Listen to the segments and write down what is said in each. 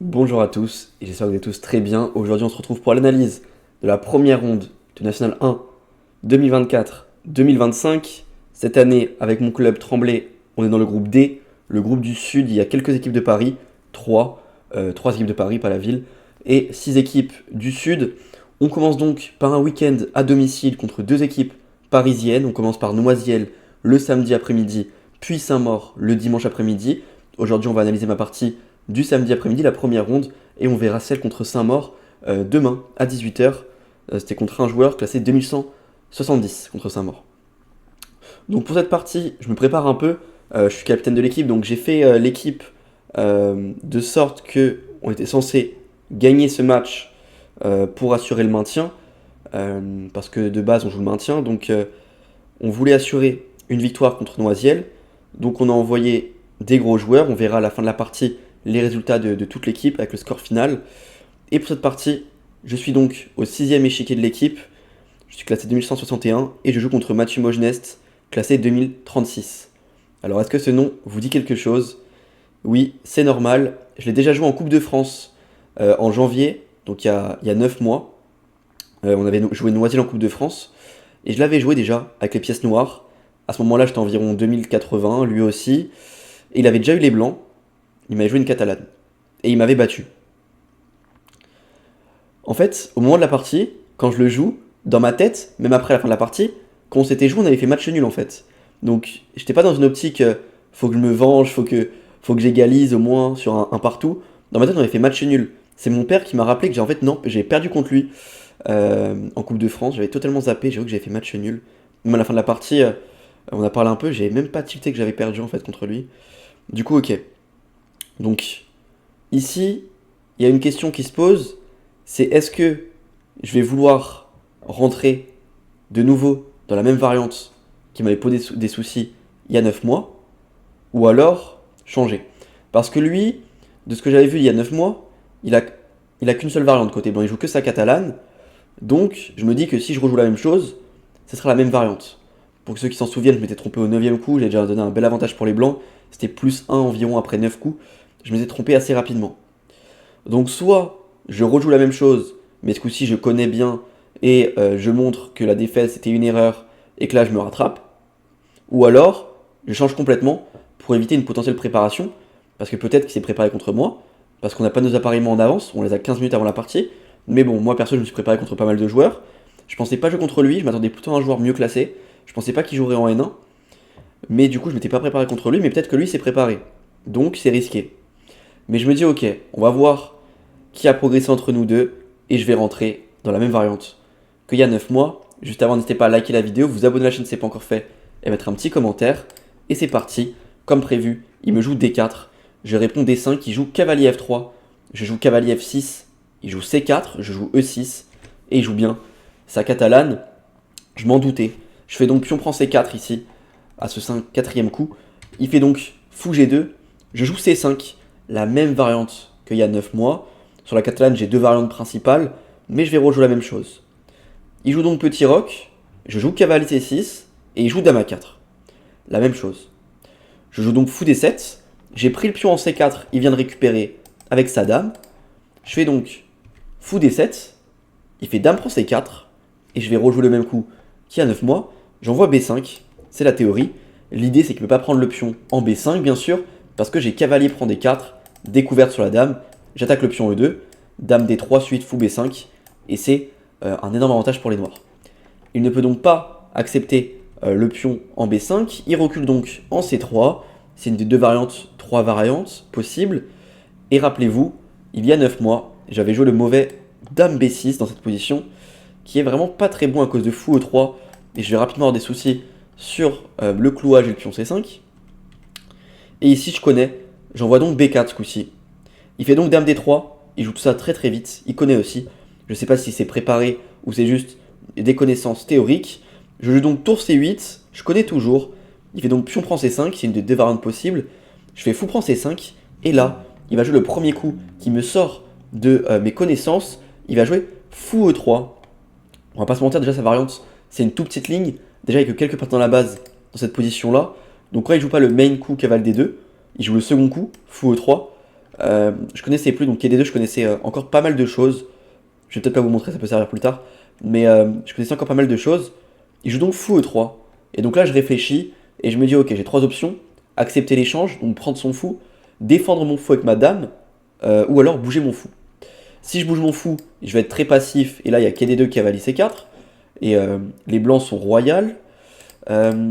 Bonjour à tous, et j'espère que vous êtes tous très bien. Aujourd'hui, on se retrouve pour l'analyse de la première ronde de National 1 2024-2025. Cette année, avec mon club Tremblay, on est dans le groupe D, le groupe du Sud. Il y a quelques équipes de Paris, trois équipes de Paris, pas la ville, et 6 équipes du Sud. On commence donc par un week-end à domicile contre deux équipes parisiennes. On commence par Noisiel le samedi après-midi, puis Saint-Maur le dimanche après-midi. Aujourd'hui, on va analyser ma partie du samedi après-midi, la première ronde, et on verra celle contre Saint-Maur demain à 18h. C'était contre un joueur classé 2170 contre Saint-Maur. Donc pour cette partie, je me prépare un peu. Je suis capitaine de l'équipe, donc j'ai fait l'équipe de sorte que on était censé gagner ce match pour assurer le maintien, parce que de base on joue le maintien, donc on voulait assurer une victoire contre Noisiel, donc on a envoyé des gros joueurs, on verra à la fin de la partie les résultats de toute l'équipe avec le score final. Et pour cette partie, je suis donc au 6ème échiquier de l'équipe, je suis classé 2161 et je joue contre Mathieu Mogenest, classé 2036. Alors est-ce que ce nom vous dit quelque chose? Oui, c'est normal, je l'ai déjà joué en Coupe de France en janvier, donc il y a 9 mois. On avait joué Noisy en Coupe de France, et je l'avais joué déjà avec les pièces noires. À ce moment-là, j'étais environ 2080, lui aussi. Et il avait déjà eu les blancs, il m'avait joué une catalane. Et il m'avait battu. En fait, au moment de la partie, quand je le joue, dans ma tête, même après la fin de la partie, quand on s'était joué, on avait fait match nul en fait. Donc, j'étais pas dans une optique, faut que je me venge, faut que j'égalise au moins sur un partout. Dans ma tête, on avait fait match nul. C'est mon père qui m'a rappelé que j'ai en fait, non, j'ai perdu contre lui en Coupe de France. J'avais totalement zappé, j'ai vu que j'avais fait match nul. Même à la fin de la partie, on a parlé un peu, j'avais même pas tilté que j'avais perdu en fait contre lui. Du coup, ok. Donc, ici, il y a une question qui se pose, c'est est-ce que je vais vouloir rentrer de nouveau dans la même variante qui m'avait posé des soucis il y a 9 mois, ou alors changer. Parce que lui, de ce que j'avais vu il y a 9 mois, il a qu'une seule variante côté blanc, il joue que sa catalane, donc je me dis que si je rejoue la même chose, ce sera la même variante. Pour ceux qui s'en souviennent, je m'étais trompé au 9ème coup, j'ai déjà donné un bel avantage pour les blancs, c'était plus 1 environ après 9 coups, je m'étais trompé assez rapidement. Donc soit je rejoue la même chose, mais ce coup-ci je connais bien et je montre que la défaite c'était une erreur et que là je me rattrape, ou alors je change complètement pour éviter une potentielle préparation, parce que peut-être qu'il s'est préparé contre moi, parce qu'on n'a pas nos appareillements en avance, on les a 15 minutes avant la partie, mais bon, moi perso je me suis préparé contre pas mal de joueurs, je pensais pas jouer contre lui, je m'attendais plutôt à un joueur mieux classé, je pensais pas qu'il jouerait en N1, mais du coup je m'étais pas préparé contre lui, mais peut-être que lui s'est préparé, donc c'est risqué. Mais je me dis ok, on va voir qui a progressé entre nous deux, et je vais rentrer dans la même variante qu'il y a 9 mois. Juste avant, n'hésitez pas à liker la vidéo, vous abonner à la chaîne si ce n'est pas encore fait, et mettre un petit commentaire. Et c'est parti, comme prévu, il me joue D4, je réponds D5, il joue cavalier F3, je joue cavalier F6, il joue C4, je joue E6, et il joue bien sa catalane, je m'en doutais. Je fais donc pion prend C4 ici, à ce 4ème coup. Il fait donc fou G2, je joue C5, la même variante qu'il y a 9 mois. Sur la catalane, j'ai deux variantes principales, mais je vais rejouer la même chose. Il joue donc petit roc, je joue cavalier C6, et il joue dame A4. La même chose. Je joue donc fou D7, j'ai pris le pion en C4, il vient de récupérer avec sa dame. Je fais donc fou D7, il fait dame prend C4, et je vais rejouer le même coup qui a 9 mois. J'envoie B5, c'est la théorie. L'idée c'est qu'il ne peut pas prendre le pion en B5 bien sûr, parce que j'ai cavalier prend D4, découverte sur la dame, j'attaque le pion E2, dame D3 suite fou B5, et c'est un énorme avantage pour les noirs. Il ne peut donc pas accepter le pion en B5, il recule donc en C3, c'est une des deux variantes, trois variantes possibles, et rappelez-vous, il y a 9 mois, j'avais joué le mauvais dame B6 dans cette position, qui est vraiment pas très bon à cause de fou E3, et je vais rapidement avoir des soucis sur le clouage et le pion C5. Et ici je connais, j'envoie donc B4 ce coup-ci. Il fait donc dame D3, il joue tout ça très très vite, il connaît aussi. Je sais pas si c'est préparé ou c'est juste des connaissances théoriques. Je joue donc tour C8, je connais toujours. Il fait donc pion prend C5, c'est une des deux variantes possibles. Je fais fou prend C5, et là, il va jouer le premier coup qui me sort de mes connaissances. Il va jouer fou E3. On va pas se mentir, déjà sa variante, c'est une toute petite ligne. Déjà, il n'y a que quelques parties dans la base dans cette position-là. Donc quand il joue pas le main coup cavale D2, il joue le second coup, fou E3. Je connaissais plus, donc KD2, je connaissais encore pas mal de choses. Je vais peut-être pas vous montrer, ça peut servir plus tard. Mais je connaissais encore pas mal de choses. Il joue donc fou E3. Et donc là, je réfléchis et je me dis, ok, j'ai trois options. Accepter l'échange, donc prendre son fou, défendre mon fou avec ma dame, ou alors bouger mon fou. Si je bouge mon fou, je vais être très passif. Et là, il y a KD2 cavalier C4. Et les blancs sont royales.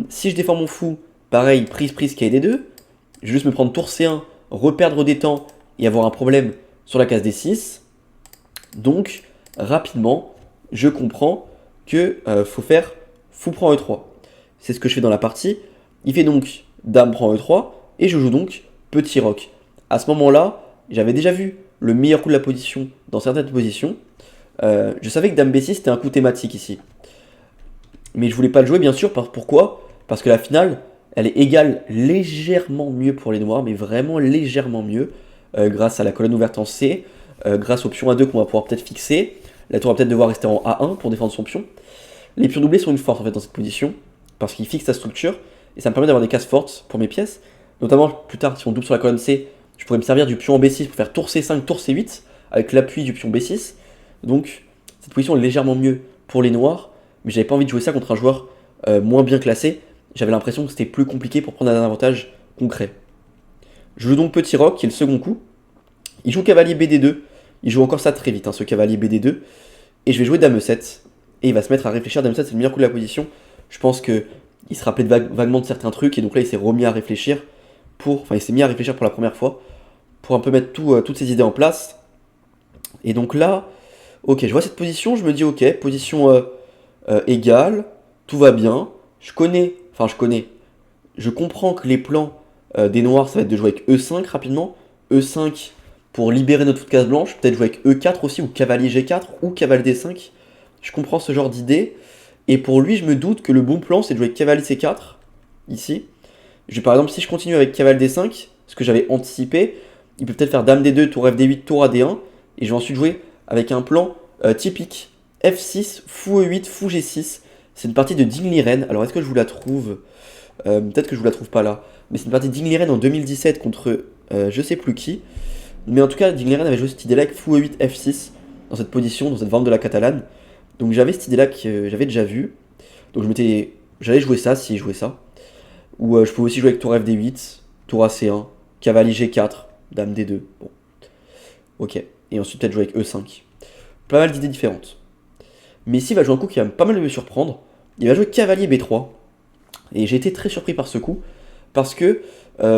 Si je défends mon fou, pareil, prise KD2. Je vais juste me prendre tour C1, reperdre des temps et avoir un problème sur la case D6. Donc, rapidement, je comprends que faut faire fou prend E3. C'est ce que je fais dans la partie. Il fait donc dame prend E3 et je joue donc petit roc. À ce moment-là, j'avais déjà vu le meilleur coup de la position dans certaines positions. Je savais que dame B6 c'était un coup thématique ici. Mais je voulais pas le jouer bien sûr. Pourquoi? Parce que la finale, elle est égale légèrement mieux pour les noirs, mais vraiment légèrement mieux, grâce à la colonne ouverte en C, grâce au pion A2 qu'on va pouvoir peut-être fixer. La tour va peut-être devoir rester en A1 pour défendre son pion. Les pions doublés sont une force en fait dans cette position, parce qu'ils fixent sa structure, et ça me permet d'avoir des cases fortes pour mes pièces. Notamment plus tard, si on double sur la colonne C, je pourrais me servir du pion en B6 pour faire tour C5, tour C8, avec l'appui du pion B6. Donc cette position est légèrement mieux pour les noirs, mais j'avais pas envie de jouer ça contre un joueur moins bien classé. J'avais l'impression que c'était plus compliqué pour prendre un avantage concret. Je joue donc petit roc, qui est le second coup. Il joue cavalier BD2. Il joue encore ça très vite, hein, ce cavalier BD2. Et je vais jouer dame E7. Et il va se mettre à réfléchir. Dame E7, c'est le meilleur coup de la position. Je pense qu'il se rappelait vaguement de certains trucs. Et donc là, il s'est remis à réfléchir il s'est mis à réfléchir pour la première fois. Pour un peu mettre toutes ses idées en place. Et donc là, ok, je vois cette position. Je me dis, ok, position égale. Tout va bien. Je comprends que les plans des noirs, ça va être de jouer avec E5 rapidement. E5 pour libérer notre case blanche. Peut-être jouer avec E4 aussi, ou cavalier G4, ou cavalier D5. Je comprends ce genre d'idée. Et pour lui, je me doute que le bon plan, c'est de jouer avec cavalier C4, ici. Par exemple, si je continue avec cavalier D5, ce que j'avais anticipé, il peut peut-être faire dame D2, tour FD8, tour AD1. Et je vais ensuite jouer avec un plan typique. F6, fou E8, fou G6. C'est une partie de Ding Liren. Alors, est-ce que je vous la trouve? Peut-être que je vous la trouve pas là. Mais c'est une partie de Ding Liren en 2017 contre je sais plus qui. Mais en tout cas, Ding Liren avait joué cette idée-là avec fou E8, F6 dans cette position, dans cette forme de la catalane. Donc j'avais cette idée-là que j'avais déjà vue. Donc j'allais jouer ça si je jouais ça. Ou je pouvais aussi jouer avec tour FD8, tour AC1, cavalier G4, dame D2. Bon. Ok. Et ensuite peut-être jouer avec E5. Pas mal d'idées différentes. Mais ici, il va jouer un coup qui va pas mal me surprendre. Il va jouer cavalier B3. Et j'ai été très surpris par ce coup. Parce que,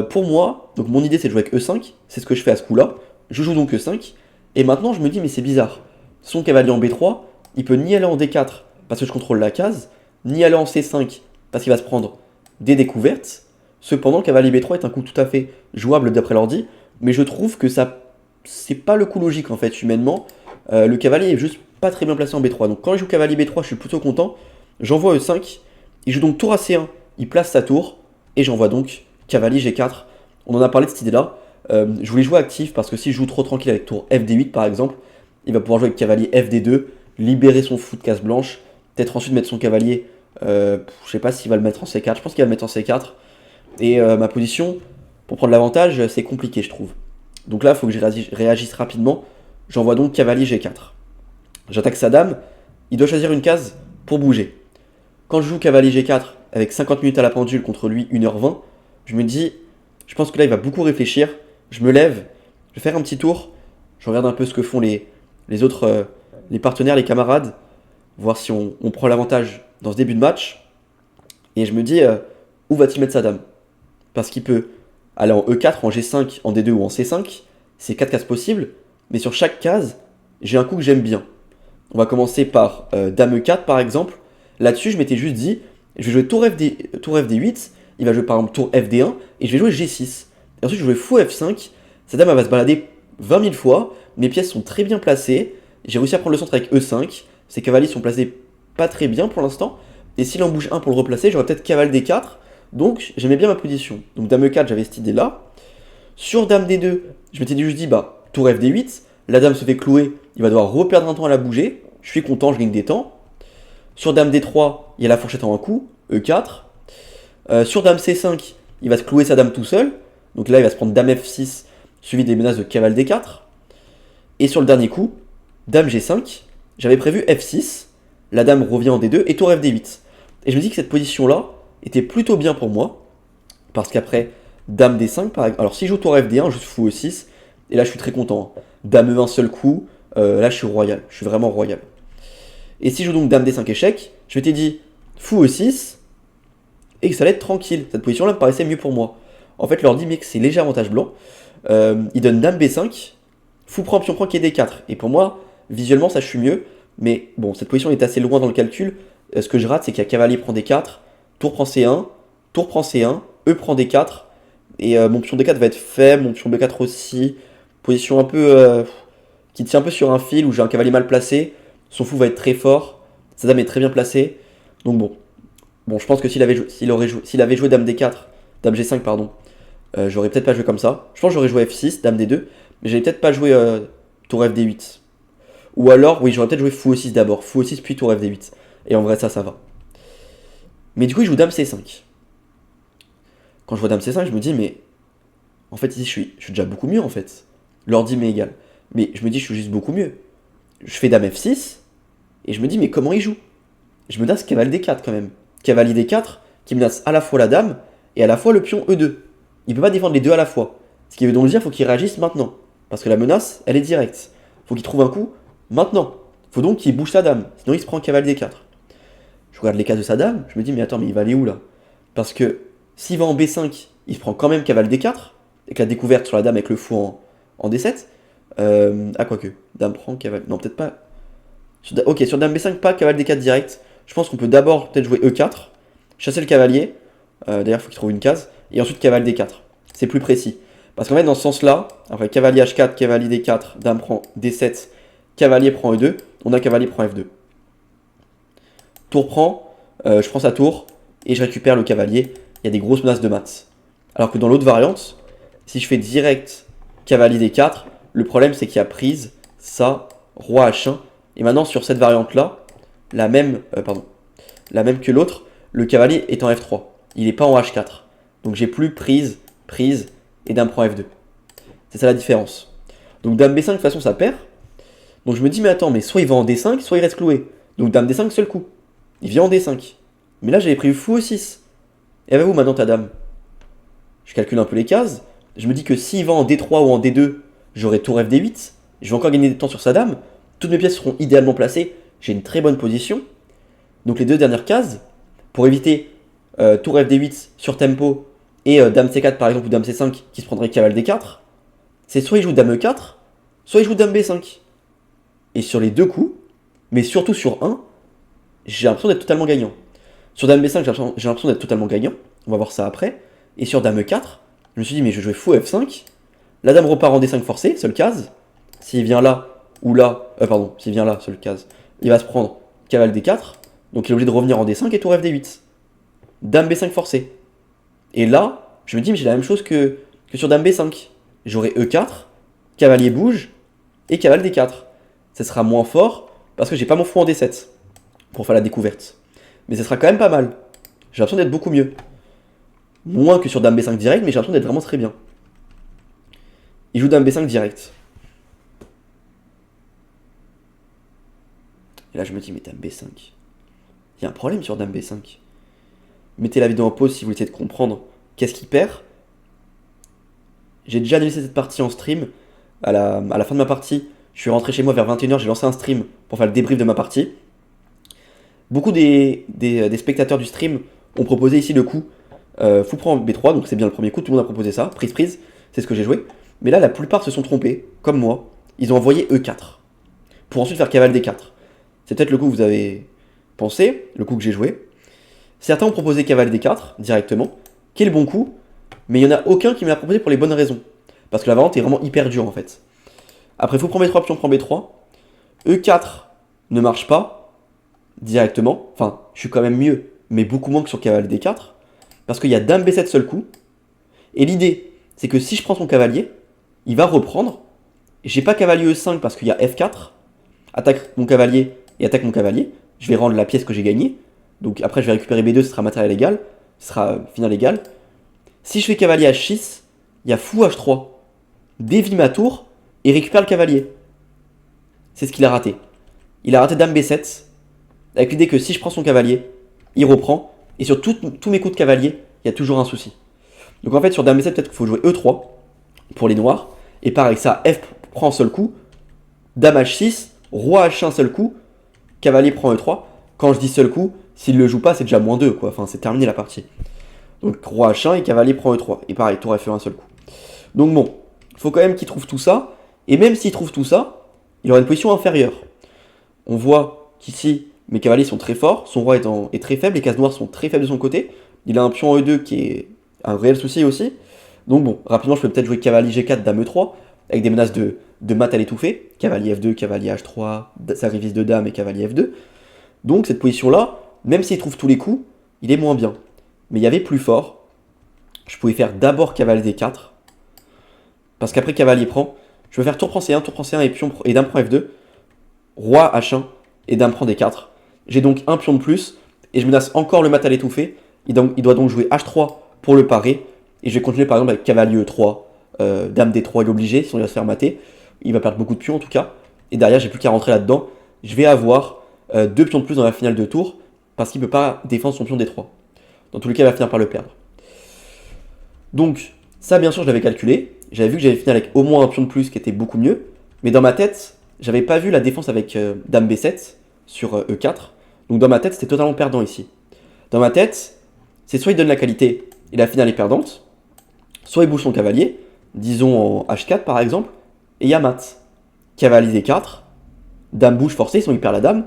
pour moi, donc mon idée c'est de jouer avec E5. C'est ce que je fais à ce coup-là. Je joue donc E5. Et maintenant, je me dis, mais c'est bizarre. Son cavalier en B3, il peut ni aller en D4 parce que je contrôle la case, ni aller en C5 parce qu'il va se prendre des découvertes. Cependant, cavalier B3 est un coup tout à fait jouable d'après l'ordi. Mais je trouve que ça, c'est pas le coup logique en fait, humainement. Le cavalier est juste pas très bien placé en B3. Donc quand il joue cavalier B3, je suis plutôt content. J'envoie E5. Il joue donc tour à C1. Il place sa tour. Et j'envoie donc cavalier G4. On en a parlé de cette idée-là. Je voulais jouer actif parce que si je joue trop tranquille avec tour FD8 par exemple, il va pouvoir jouer avec cavalier FD2, libérer son fou de case blanche, peut-être ensuite mettre son cavalier, je sais pas s'il va le mettre en C4, je pense qu'il va le mettre en C4. Et ma position, pour prendre l'avantage, c'est compliqué je trouve. Donc là, il faut que je réagisse rapidement. J'envoie donc cavalier G4. J'attaque sa dame, il doit choisir une case pour bouger. Quand je joue cavalier G4 avec 50 minutes à la pendule contre lui 1h20, je me dis, je pense que là il va beaucoup réfléchir. Je me lève, je vais faire un petit tour, je regarde un peu ce que font les autres, les partenaires, les camarades, voir si on prend l'avantage dans ce début de match. Et je me dis, où va-t-il mettre sa dame? Parce qu'il peut aller en E4, en G5, en D2 ou en C5, c'est 4 cases possibles, mais sur chaque case, j'ai un coup que j'aime bien. On va commencer par dame E4 par exemple. Là-dessus, je m'étais juste dit, je vais jouer tour FD8, il va jouer par exemple tour FD1, et je vais jouer G6. Et ensuite, je vais jouer fou F5, sa dame elle va se balader 20 000 fois, mes pièces sont très bien placées, j'ai réussi à prendre le centre avec E5, ses cavaliers sont placés pas très bien pour l'instant, et s'il en bouge un pour le replacer, j'aurais peut-être cavalier D4, donc j'aimais bien ma position. Donc dame E4, j'avais cette idée-là. Sur dame D2, je m'étais juste dit, bah, tour FD8, la dame se fait clouer, il va devoir reperdre un temps à la bouger, je suis content, je gagne des temps. Sur dame D3, il y a la fourchette en un coup, E4. Sur dame C5, il va se clouer sa dame tout seul. Donc là, il va se prendre dame F6 suivi des menaces de cavale D4. Et sur le dernier coup, dame G5, j'avais prévu F6, la dame revient en D2 et tour FD8. Et je me dis que cette position-là était plutôt bien pour moi, parce qu'après, dame D5, par exemple. Alors si je joue tour FD1, juste fou E6, et là je suis très content. Hein. Dame E1 seul coup, là je suis royal, je suis vraiment royal. Et si je joue donc dame D5 échec, je m'étais dit fou E6, et que ça allait être tranquille. Cette position-là me paraissait mieux pour moi. En fait, je leur dis, mec, c'est léger avantage blanc. Il donne dame B5, fou prend, pion prend qui est D4. Et pour moi, visuellement, ça je suis mieux. Mais bon, cette position est assez loin dans le calcul. Ce que je rate, c'est qu'il y a cavalier prend D4, tour prend C1, tour prend C1, E prend D4. Et mon pion D4 va être faible, mon pion B4 aussi. Position un peu qui tient un peu sur un fil où j'ai un cavalier mal placé. Son fou va être très fort. Sa dame est très bien placée. Donc bon. Bon, je pense que s'il avait joué dame D4, dame G5, pardon, j'aurais peut-être pas joué comme ça. Je pense que j'aurais joué F6, dame D2, mais j'avais peut-être pas joué tour FD8. Ou alors, oui, j'aurais peut-être joué fou E6 d'abord, fou E6 puis tour FD8. Et en vrai, ça va. Mais du coup, il joue dame C5. Quand je vois dame C5, je me dis, mais en fait, ici, je suis déjà beaucoup mieux en fait. L'ordi m'est égal. Mais je me dis, je suis juste beaucoup mieux. Je fais dame F6, et je me dis, mais comment il joue? Je menace cavalier D4 quand même. Cavalier D4 qui menace à la fois la dame et à la fois le pion E2. Il peut pas défendre les deux à la fois. Ce qui veut donc dire qu'il faut qu'il réagisse maintenant. Parce que la menace, elle est directe. Faut qu'il trouve un coup maintenant. Faut donc qu'il bouge sa dame. Sinon il se prend cavalier D4. Je regarde les cases de sa dame, je me dis mais attends, mais il va aller où là? Parce que s'il va en B5, il se prend quand même cavalier D4. Avec la découverte sur la dame avec le fou en D7. Ah quoique. Dame prend cavalier. Non peut-être pas. Ok, sur dame B5, pas cavalier D4 direct. Je pense qu'on peut d'abord peut-être jouer E4, chasser le cavalier, d'ailleurs il faut qu'il trouve une case, et ensuite cavalier D4. C'est plus précis. Parce qu'en fait dans ce sens-là, après cavalier H4, cavalier D4, dame prend D7, cavalier prend E2, on a cavalier prend F2. Tour prend, je prends sa tour, et je récupère le cavalier, il y a des grosses menaces de maths. Alors que dans l'autre variante, si je fais direct cavalier D4, le problème c'est qu'il y a prise, ça, roi H1, et maintenant sur cette variante-là, la même que l'autre, le cavalier est en F3. Il n'est pas en H4. Donc j'ai plus prise, et dame prend F2. C'est ça la différence. Donc dame B5, de toute façon, ça perd. Donc je me dis, mais attends, mais soit il va en D5, soit il reste cloué. Donc dame D5, seul coup. Il vient en D5. Mais là, j'avais prévu fou E6. Et elle va où maintenant ta dame? Je calcule un peu les cases. Je me dis que s'il va en D3 ou en D2, j'aurai tour FD8. Je vais encore gagner du temps sur sa dame. Toutes mes pièces seront idéalement placées. J'ai une très bonne position. Donc les deux dernières cases, pour éviter tour FD8 sur tempo et dame C4 par exemple ou dame C5 qui se prendrait cavalier D4, c'est soit il joue dame E4, soit il joue dame B5. Et sur les deux coups, mais surtout sur un, j'ai l'impression d'être totalement gagnant. Sur dame B5, j'ai l'impression d'être totalement gagnant. On va voir ça après. Et sur dame E4, je me suis dit mais je vais jouer fou F5. La dame repart en D5 forcé, seule case. S'il vient là ou là, s'il vient là, seule case, il va se prendre cavalier D4. Donc il est obligé de revenir en D5 et tour FD8. Dame B5 forcé. Et là, je me dis, mais j'ai la même chose que sur dame B5. J'aurai E4, cavalier bouge, et cavalier D4. Ce sera moins fort, parce que j'ai pas mon fou en D7, pour faire la découverte. Mais ce sera quand même pas mal. J'ai l'impression d'être beaucoup mieux. Moins que sur dame B5 direct, mais j'ai l'impression d'être vraiment très bien. Il joue dame B5 direct. Et là, je me dis, mais dame B5. Il y a un problème sur dame B5. Mettez la vidéo en pause si vous essayez de comprendre qu'est-ce qu'il perd. J'ai déjà analysé cette partie en stream. À la fin de ma partie, je suis rentré chez moi vers 21h, j'ai lancé un stream pour faire le débrief de ma partie. Beaucoup des spectateurs du stream ont proposé ici le coup fou prend B3, donc c'est bien le premier coup, tout le monde a proposé ça, prise, c'est ce que j'ai joué. Mais là, la plupart se sont trompés, comme moi. Ils ont envoyé E4, pour ensuite faire cavalier D4. C'est peut-être le coup que vous avez pensé, le coup que j'ai joué. Certains ont proposé cavalier D4 directement, qui est le bon coup, mais il n'y en a aucun qui me l'a proposé pour les bonnes raisons. Parce que la variante est vraiment hyper dure en fait. Après, fou prend B3, pion prend B3. E4 ne marche pas directement. Enfin, je suis quand même mieux, mais beaucoup moins que sur cavalier D4. Parce qu'il y a dame B7 seul coup. Et l'idée, c'est que si je prends son cavalier, il va reprendre. J'ai pas cavalier E5 parce qu'il y a F4. Attaque mon cavalier et attaque mon cavalier. Je vais rendre la pièce que j'ai gagnée. Donc après, je vais récupérer B2, ce sera matériel égal. Ce sera final égal. Si je fais cavalier H6, il y a fou H3. dévie ma tour et récupère le cavalier. C'est ce qu'il a raté. Il a raté dame B7, avec l'idée que si je prends son cavalier, il reprend, et sur tous mes coups de cavalier, il y a toujours un souci. Donc en fait, sur dame B7, peut-être qu'il faut jouer E3 pour les noirs, et pareil, ça, F prend un seul coup, dame H6, roi H1 seul coup, cavalier prend E3. Quand je dis seul coup, s'il le joue pas, c'est déjà -2, quoi. Enfin, c'est terminé la partie. Donc roi H1 et cavalier prend E3. Et pareil, tour F1 seul coup. Donc bon, il faut quand même qu'il trouve tout ça. Et même s'il trouve tout ça, il aura une position inférieure. On voit qu'ici, mes cavaliers sont très forts, son roi est très faible, les cases noires sont très faibles de son côté. Il a un pion E2 qui est un réel souci aussi. Donc bon, rapidement, je peux peut-être jouer cavalier G4, dame E3, avec des menaces de mat à l'étouffer. Cavalier F2, cavalier H3, sacrifice de dame et cavalier F2. Donc cette position-là, même s'il trouve tous les coups, il est moins bien. Mais il y avait plus fort. Je pouvais faire d'abord cavalier D4. Parce qu'après cavalier prend, je vais faire tour prend C1 et dame prend F2. Roi H1 et dame prend D4. J'ai donc un pion de plus et je menace encore le mat à l'étouffer. Il doit donc jouer H3 pour le parer. Et je vais continuer par exemple avec cavalier E3, dame D3, il est obligé, sinon il va se faire mater. Il va perdre beaucoup de pions en tout cas. Et derrière, j'ai plus qu'à rentrer là-dedans. Je vais avoir 2 pions de plus dans la finale de tour parce qu'il ne peut pas défendre son pion D3. Dans tous les cas, il va finir par le perdre. Donc, ça bien sûr, je l'avais calculé. J'avais vu que j'avais fini avec au moins un pion de plus qui était beaucoup mieux. Mais dans ma tête, j'avais pas vu la défense avec dame B7 sur E4. Donc dans ma tête, c'était totalement perdant ici. Dans ma tête, c'est soit il donne la qualité et la finale est perdante, soit il bouge son cavalier, disons en H4 par exemple, et il y a mat. Cavalier D4, dame bouge forcée, sinon il perd la dame.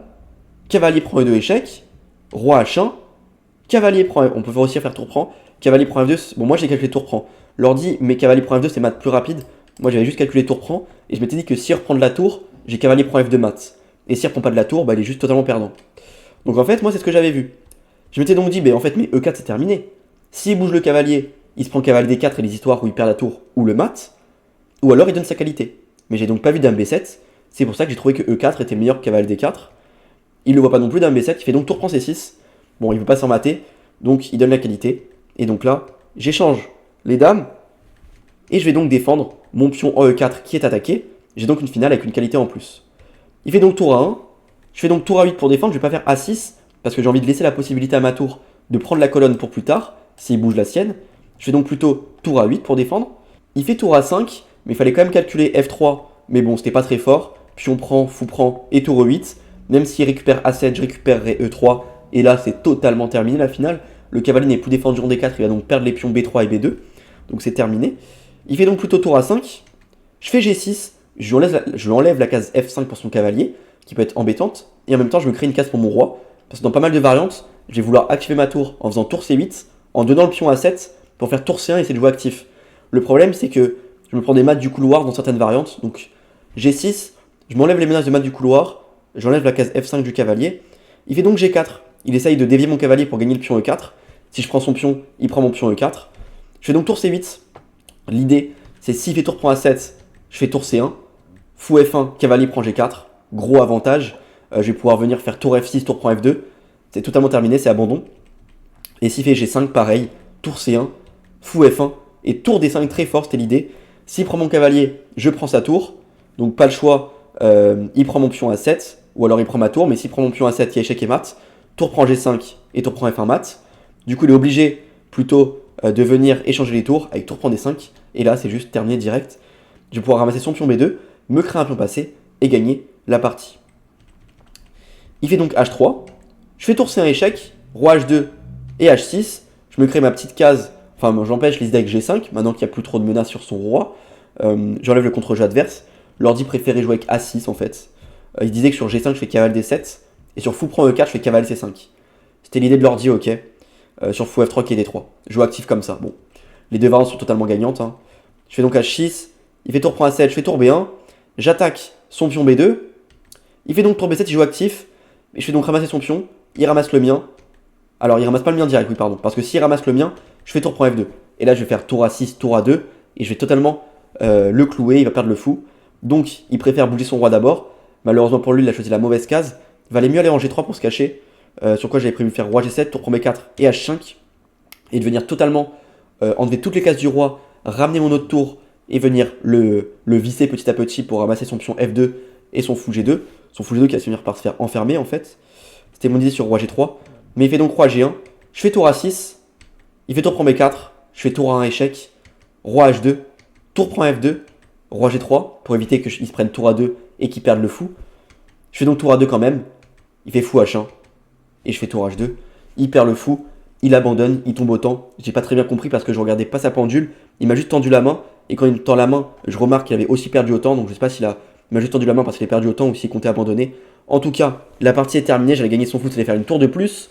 Cavalier prend E2 échec, roi H1, cavalier prend F2, on peut aussi faire tour prend, cavalier prend F2, bon moi j'ai calculé tour prend. L'ordi, mais cavalier prend F2 c'est mat plus rapide, moi j'avais juste calculé tour prend, et je m'étais dit que s'il reprend de la tour, j'ai cavalier prend F2 mat. Et s'il reprend pas de la tour, bah il est juste totalement perdant. Donc en fait, moi c'est ce que j'avais vu. Je m'étais donc dit, en fait, mais E4 c'est terminé. S'il bouge le cavalier, il se prend cavalier D4 et les histoires où il perd la tour ou le mat, ou alors il donne sa qualité. Mais j'ai donc pas vu dame B7, c'est pour ça que j'ai trouvé que E4 était meilleur que cavalier D4. Il le voit pas non plus, dame B7, il fait donc tour prend C6. Bon, il veut pas s'en mater, donc il donne la qualité. Et donc là, j'échange les dames, et je vais donc défendre mon pion en E4 qui est attaqué. J'ai donc une finale avec une qualité en plus. Il fait donc tour A1, je fais donc tour A8 pour défendre, je vais pas faire A6, parce que j'ai envie de laisser la possibilité à ma tour de prendre la colonne pour plus tard, s'il bouge la sienne. Je fais donc plutôt tour A8 pour défendre. Il fait tour A5, mais il fallait quand même calculer F3, mais bon, c'était pas très fort. Pion prend, fou prend, et tour E8. Même s'il récupère A7, je récupérerai E3, et là c'est totalement terminé la finale. Le cavalier n'est plus défendu en D4, il va donc perdre les pions B3 et B2, donc c'est terminé. Il fait donc plutôt tour A5, je fais G6, je lui enlève la case F5 pour son cavalier, qui peut être embêtante, et en même temps je me crée une case pour mon roi, parce que dans pas mal de variantes, je vais vouloir activer ma tour en faisant tour C8, en donnant le pion A7 pour faire tour C1 et essayer de jouer actif. Le problème c'est que je me prends des mates du couloir dans certaines variantes, donc G6, je m'enlève les menaces de mates du couloir, j'enlève la case F5 du cavalier, il fait donc G4, il essaye de dévier mon cavalier pour gagner le pion E4, si je prends son pion, il prend mon pion E4, je fais donc tour C8, l'idée c'est s'il fait tour prend A7, je fais tour C1, fou F1, cavalier prend G4, gros avantage, je vais pouvoir venir faire tour F6, tour prend F2, c'est totalement terminé, c'est abandon. Et s'il fait G5, pareil, tour C1, fou F1, et tour D5 très fort, c'était l'idée. S'il prend mon cavalier, je prends sa tour, donc pas le choix, il prend mon pion A7, ou alors il prend ma tour, mais s'il prend mon pion A7, il y a échec et mat, tour prend G5 et tour prend F1 mat. Du coup, il est obligé plutôt de venir échanger les tours avec tour prend D5, et là c'est juste terminé direct. Je vais pouvoir ramasser son pion B2, me créer un pion passé et gagner la partie. Il fait donc H3, je fais tour C1 échec, roi H2 et H6, je me crée ma petite case, enfin j'empêche les idées avec G5, maintenant qu'il n'y a plus trop de menaces sur son roi, j'enlève le contre-jeu adverse, l'ordi préférait jouer avec A6 en fait, il disait que sur G5 je fais cavalier D7, et sur fou prend E4 je fais cavalier C5. C'était l'idée de l'ordi, ok, sur fou F3 qui est D3, je joue actif comme ça, bon, les deux variantes sont totalement gagnantes, hein. Je fais donc H6, il fait tour prend A7, je fais tour B1, j'attaque son pion B2, il fait donc tour B7, il joue actif, et je fais donc ramasser son pion, il ramasse le mien. Alors il ramasse pas le mien direct, oui pardon, parce que s'il ramasse le mien, je fais tour prend F2. Et là je vais faire tour A6, tour A2, et je vais totalement le clouer, il va perdre le fou. Donc il préfère bouger son roi d'abord. Malheureusement pour lui, il a choisi la mauvaise case. Il valait mieux aller en G3 pour se cacher. Sur quoi j'avais prévu faire roi G7, tour prend B4 et H5. Et de venir totalement enlever toutes les cases du roi, ramener mon autre tour et venir le visser petit à petit pour ramasser son pion F2 et son fou G2. Son fou G2 qui va finir par se faire enfermer en fait. C'était mon idée sur roi G3. Mais il fait donc roi G1. Je fais tour A6. Il fait tour prend B4. Je fais tour A1 échec. Roi H2. Tour prend F2. Roi G3 pour éviter qu'il se prenne tour A2 et qu'il perde le fou. Je fais donc tour A2 quand même. Il fait fou H1. Et je fais tour H2. Il perd le fou. Il abandonne. Il tombe au temps. J'ai pas très bien compris parce que je regardais pas sa pendule. Il m'a juste tendu la main. Et quand il me tend la main, je remarque qu'il avait aussi perdu autant. Donc je sais pas s'il m'a juste tendu la main parce qu'il a perdu autant ou s'il comptait abandonner. En tout cas, la partie est terminée. J'avais gagné son foot. Ça allait faire une tour de plus.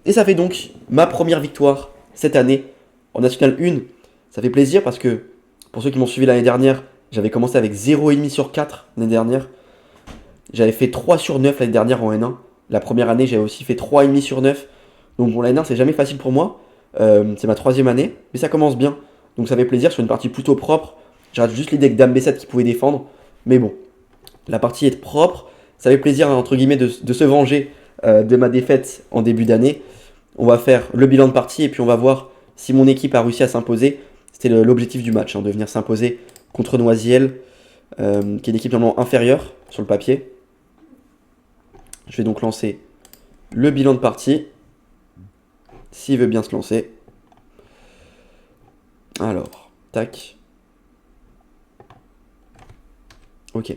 Et ça fait donc ma première victoire cette année en National 1. Ça fait plaisir parce que pour ceux qui m'ont suivi l'année dernière, j'avais commencé avec 0,5 sur 4 l'année dernière. J'avais fait 3 sur 9 l'année dernière en N1. La première année, j'avais aussi fait 3,5 sur 9. Donc bon, la N1, c'est jamais facile pour moi. C'est ma 3e année, mais ça commence bien. Donc ça fait plaisir sur une partie plutôt propre. J'ai juste l'idée que Dame B7 qui pouvait défendre. Mais bon, la partie est propre. Ça fait plaisir, entre guillemets, de se venger de ma défaite en début d'année. On va faire le bilan de partie et puis on va voir si mon équipe a réussi à s'imposer. C'était l'objectif du match, de venir s'imposer contre Noisiel, qui est une équipe normalement inférieure sur le papier. Je vais donc lancer le bilan de partie, s'il veut bien se lancer. Alors, tac. Ok.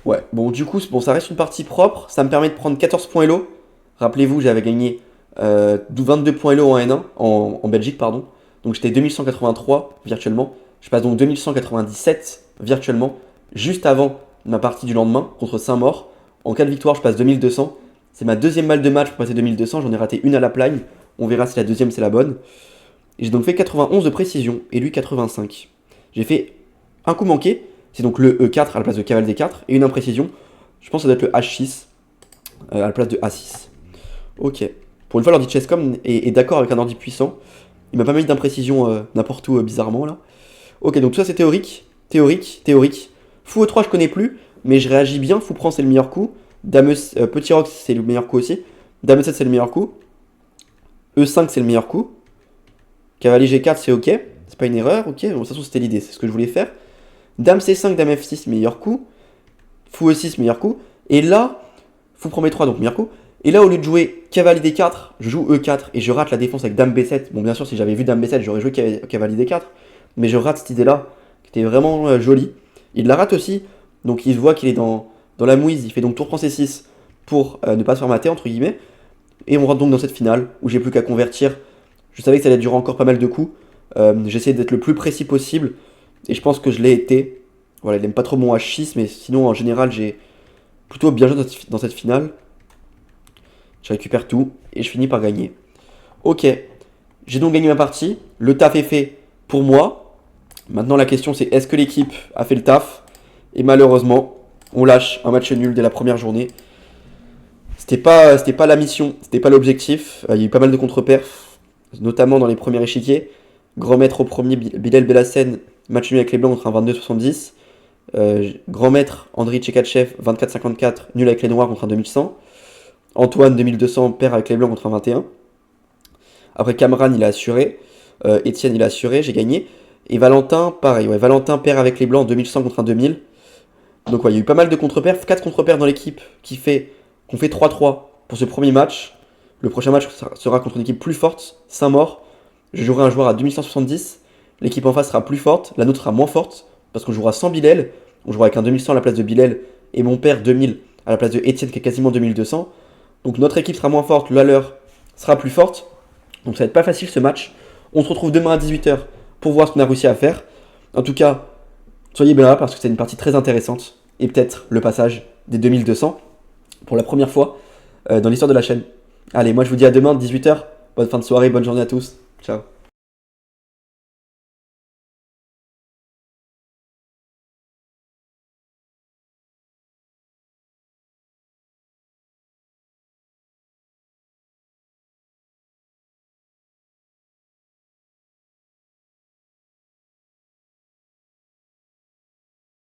Ouais, bon, du coup, ça reste une partie propre. Ça me permet de prendre 14 points Elo. Rappelez-vous, j'avais gagné 22 points Elo en N1, en Belgique, pardon. Donc j'étais 2183 virtuellement. Je passe donc 2197 virtuellement, juste avant ma partie du lendemain contre Saint-Maur. En cas de victoire, je passe 2200. C'est ma deuxième balle de match pour passer 2200. J'en ai raté une à la plagne. On verra si la deuxième c'est la bonne. Et j'ai donc fait 91 de précision et lui 85. J'ai fait un coup manqué. C'est donc le E4 à la place de cavale D4 et une imprécision. Je pense que ça doit être le H6 à la place de A6. Ok. Pour une fois, l'ordi Chesscom est d'accord avec un ordi puissant. Il m'a pas mis d'imprécision n'importe où bizarrement là. Ok, donc tout ça c'est théorique. Théorique. Fou E3 je connais plus, mais je réagis bien. Fou prend c'est le meilleur coup. Dame Petit Roc c'est le meilleur coup aussi. Dame E7 c'est le meilleur coup. E5 c'est le meilleur coup. Cavalier G4 c'est ok. C'est pas une erreur, ok. Bon, de toute façon c'était l'idée, c'est ce que je voulais faire. Dame C5, Dame F6, meilleur coup. Fou E6, meilleur coup. Et là, Fou prend B3, donc meilleur coup. Et là, au lieu de jouer cavalier D4, je joue E4 et je rate la défense avec Dame B7. Bon, bien sûr, si j'avais vu Dame B7, j'aurais joué cavalier D4. Mais je rate cette idée-là, qui était vraiment jolie. Il la rate aussi, donc il voit qu'il est dans la mouise. Il fait donc tour prend C6 pour ne pas se faire mater, entre guillemets. Et on rentre donc dans cette finale où j'ai plus qu'à convertir. Je savais que ça allait durer encore pas mal de coups. J'essayais d'être le plus précis possible. Et je pense que je l'ai été. Voilà, il n'aime pas trop mon H6, mais sinon, en général, j'ai plutôt bien joué dans cette finale. Je récupère tout et je finis par gagner. Ok, j'ai donc gagné ma partie. Le taf est fait pour moi. Maintenant, la question, c'est est-ce que l'équipe a fait le taf? Et malheureusement, on lâche un match nul dès la première journée. C'était pas la mission, c'était pas l'objectif. Il y a eu pas mal de contre-perfs, notamment dans les premiers échiquiers. Grand maître au premier, Bilal Bellassène, match nul avec les blancs contre un 22-70. Grand maître Andriy Tchekatchev, 24-54, nul avec les noirs contre un 2100. Antoine, 2200, perd avec les blancs contre un 21. Après Kamran, il a assuré. Étienne, il a assuré, j'ai gagné. Et Valentin, pareil. Ouais, Valentin perd avec les blancs 2100 contre un 2000. Donc ouais, il y a eu pas mal de contre-perfs. 4 contre-perfs dans l'équipe qu'on fait 3-3 pour ce premier match. Le prochain match sera contre une équipe plus forte, Saint-Maur. Je jouerai un joueur à 2170. L'équipe en face sera plus forte, la nôtre sera moins forte, parce qu'on jouera sans Bilal. On jouera avec un 2100 à la place de Bilal et mon père 2000 à la place de Étienne qui est quasiment 2200. Donc notre équipe sera moins forte, la leur sera plus forte. Donc ça va être pas facile ce match. On se retrouve demain à 18h pour voir ce qu'on a réussi à faire. En tout cas, soyez bien là parce que c'est une partie très intéressante. Et peut-être le passage des 2200 pour la première fois dans l'histoire de la chaîne. Allez, moi je vous dis à demain, 18h. Bonne fin de soirée, bonne journée à tous. Ciao.